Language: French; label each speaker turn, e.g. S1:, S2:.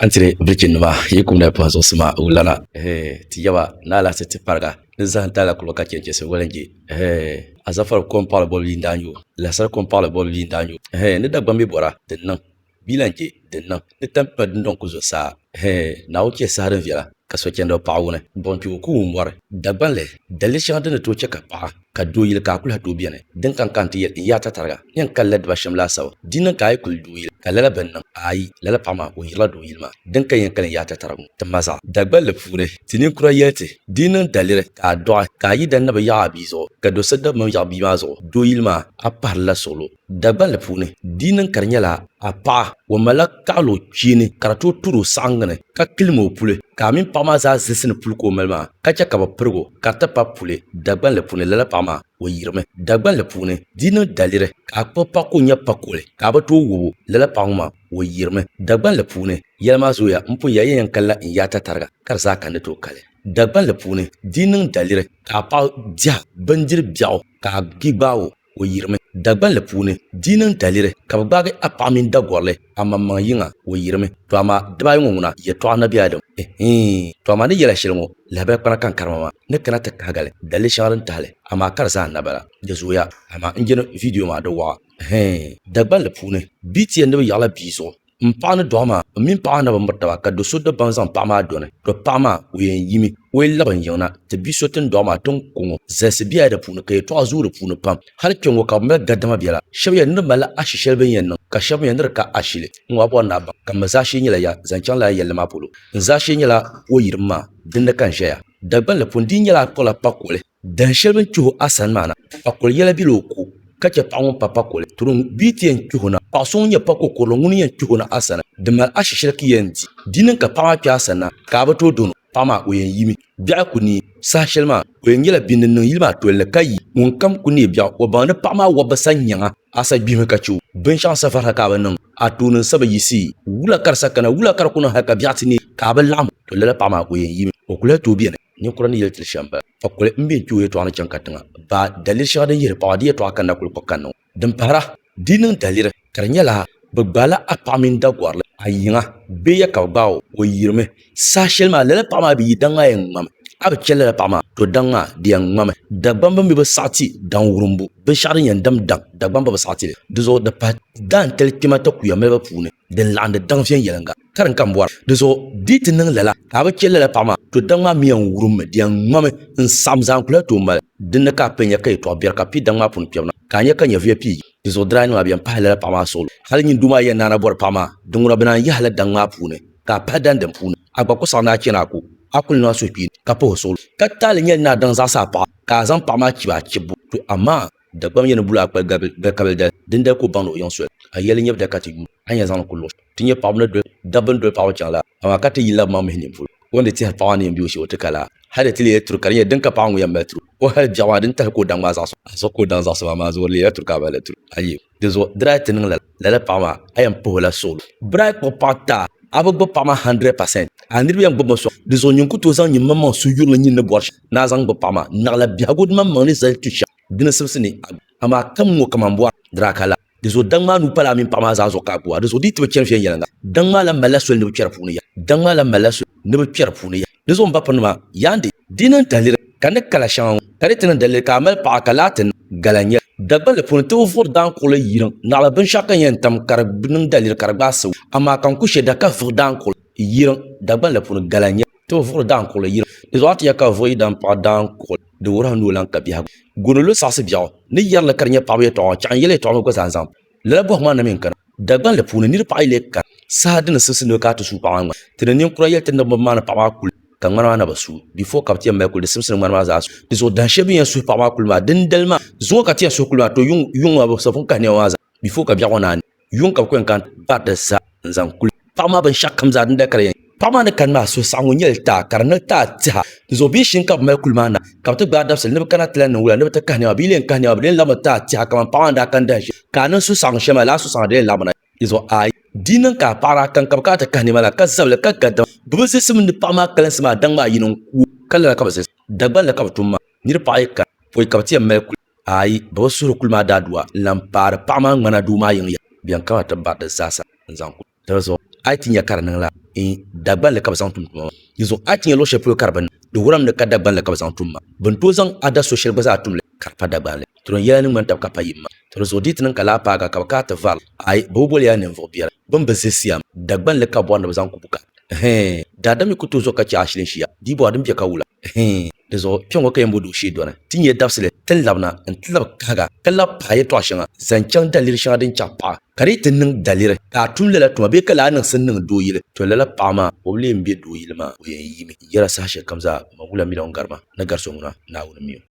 S1: Antire brikin ma yikum na panzo suma ulana ti yawa na la seti parga ni zan tala kulo ka kenke se walenje azafar kon parle bol lindanyo la sar kon parle bol lindanyo ni dagba mi bora dinnan bilanje dinnan ni tampa dindon kuzo sa na o ke sarin vira ka so kendo paawune bon ti ku umwar dagban le dalishan dana to cheka pa ka doyil ka kula to biane din kan kan ti ya ta targa yan kallad ba shamla saw dinan ka ay kul doyil kala bennan ay lala pama o yila doyil ma din kan yan kan ya ta targu tamaza dagban le fure tinin kura yete dinan dalire ka do ka yi dan na ba ya bizo ka do sadda man ya bi ma zo doyil ma a parla solo dagban le fune dinan karnyala a pa wa malaka lo chini karato turu sangane ka kilmo pule kamin pama za zisin pulko melma kacha kaba pergo karta pa pule dagban le pune lala pama o yirme dagban le pune dino dalire ka pa ko nya pakole ka ba to wo lala pama o yirme dagban le pune yelma zoya mpu yayen kala in yata targa kar za kan to kale dagban le pune dinin dalire ka pa dia banjir biao ka gibawo o yirme dagban le pune dinin dalire ka bagage apamin dagorle amamma yinga o yirme to ama daba nguna ye to anabi adam to ama ne yela shilmo labe kana kan karmama ne kana ta kagale dalle sharan tale ama karza nabara jazuya ama injino video ma do wa dagban le pune biti ne yala biso mpana doma min paana bambartawa ka do sodda banzan pama done to pama wen yimi we laban yona te bisotin doma ton kungo zese biya da punu kay to azuru punu pam har kyongo ka mel gadama biya shawya ndu mala ashishel ben yen ka shawya yandur ka ashile ngwa bo na ba kam zashi nyila ya zanchan la yelle mapulu zashi nyila o yirma dinda kan shaya dagban le pundi nyila kola pakole dan shelben chu asan mana pakole yela biloko kache paun papa kole turun bitien chuhuna pason nya pako kolo nguni yen chuhuna asana demal ashishel ki yendi dinin ka pama pya asana ka bato dono pama oyen yimi bia kuni sa shelma oyen yela binin no yilma tolle kayi mun kam kuni bia obana pama wabasa nyanga asa bime ka chu ben shan safar ka banan atunun saba yisi wula karsa kana wula kar kuna haka biatini ka ba lam to lela pama oyen yimi okula to biene ni kurani yeltil shamba fakole mbe chuwe to ana chankatanga ba dalil shada yir pawadi to aka na kulko kanno dum para dinin dalir karnyala bagbala apamin da gwarle ayinga be ya ka bawo o yirme sashel ma lele pama bi danga yen mam ab chele pama to danga diang mam dagban ba mi ba sati dan wurumbu be sharin yan dam dang dagban ba sati duzo da pat dan tel timata ku ya meba pune den lande dang fian yelanga karan kam war duzo ditinin lala ka ba chele pama to danga mi yan wurum diang mam in samzan kula to mal dinna ka penya kai to biar ka pi danga pun piona kanya kanya via pi dizo drani ma bian pala pama sol hal nyin duma yan nana bor pama dungura bana yahla danga pune ka padan dem pune agba ko sana kina ko akul no so pi ka po sol ka tal nyel na dan za sa pa ka zan pama kiba kibu to amma da gbam yen bula akpal gabel da dinda ko bando yon so ayel nyeb da kati anya zan ko lo tinye pamna do dabban do pawo chala amma kati yilla ma mehni ful wonde ti pawa ne biyo shi wata kala hada tili tur kariye dinka pawo ya metru o hal jawadin ta ko dan ma za so ko dan za so ma zo le tur ka bale tur ayi dezo dratin la pawa ayam po la sol bra ko pata abogbo pama 100% anirbi yang bomo so dezo nyunku to zan nyimma ma su yurla nyin ne bor na zan bo pama na la biagod ma mani zal tusha dina sibsini ama kam mo kamambwa drakala dezo dangma nu pala min pama za zo ka ko dezo ditbe chen fiyen yelanga dangma la malasol ne bier puni ya dangma la malasol ne bier puni ya dezo mbapa numa yande dinan talir kan kala shan kare tinan dalir kamal pa kalatin galanya dagbal pun to for dan ko le yiran na la ben shakan yen tam kar bin dalir kar basu ama kan ku sheda ka for dan ko yiran dagbal pun galanya to for dan ko le yiran dezo at ya ka voi dan pa dan ko de wora no lan ka biya gonolo sase biya ni yar la karnya pa we to chan yele to ko san san la bo ma na min kan dagbal pun ni pa ile ka sa din sisi no ka to su pa ma tin kura yel tin bo ma na pa ma kul kan mana na basu before kaptiya mai kul simsin mana za su dizo dan shebi yan su pa ma kul ma din dalma zo ka tiya su kul ma to yung abo safun ka ne waza before ka biya wana yung ka kwen kan ba da sa zan kul pa ma ban shakam za din da kare pa ma ne kan ma so sangu nyel ta karna ta ta dizo bi shin ka mai kul ma na ka to ba da sel ne kana tlan wula ne ta ka ne bi len ka ne bi len la ma ta ta ka pa ma da kan da shi kanan su sang shema la su sang da la ma dizo ai dinan ka para kan ka ta ka ne mala ka zabla ka gadam bubu sisim ni pama kalan sama dang ma yinun ku kala ka bas dagban la ka tumma ni pa ay ka poy ka ti mel ku ay bo suru kul ma dadwa lampar pama ngana du ma yin bian ka ta ba da sasa zan ku tazo ay tin ya karnan la dagban le ka zaŋ tum tuma yi zuɣu a tiŋɛ luɣushɛli polo ka di bini di wurim ni ka dagban le ka bi zaŋ tum ma bin to zaŋ ada so shɛli gba zaa tum le ka di pa dagban le ti din yɛla ni ŋmani tabi ka pa yim ma ti di zuɣu diiti niŋ ka laa paaga ka bi kaa ti vari ayi bi boli yaa ninvuɣu biɛla bin bi zilisiya dagban le ka bɔri ni bi zaŋ kubu ka daadam mi ku tooi zuɣu ka chɛ a shilin shia dii bɔra din bɛ ka wula di zuɣu kpɛŋ ŋɔ ka yɛn bo duu shee dɔni ti nyɛ dabsili ti labina n ti labi kahaga ka labi paɣa yɛltɔɣa shɛŋa zaŋ chɛŋ daliri shɛŋa din chaɣi paɣa ka di ti niŋ daliri ka a tum lala tuma bee ka laa niŋ sin niŋ doo yili to lala paɣa maa o bi leen bɛ doo yili maa o yɛn yimi yɛla saha shɛli kam zaa ma wula mi ŋun garima ni gari so ŋuna Naawuni miyo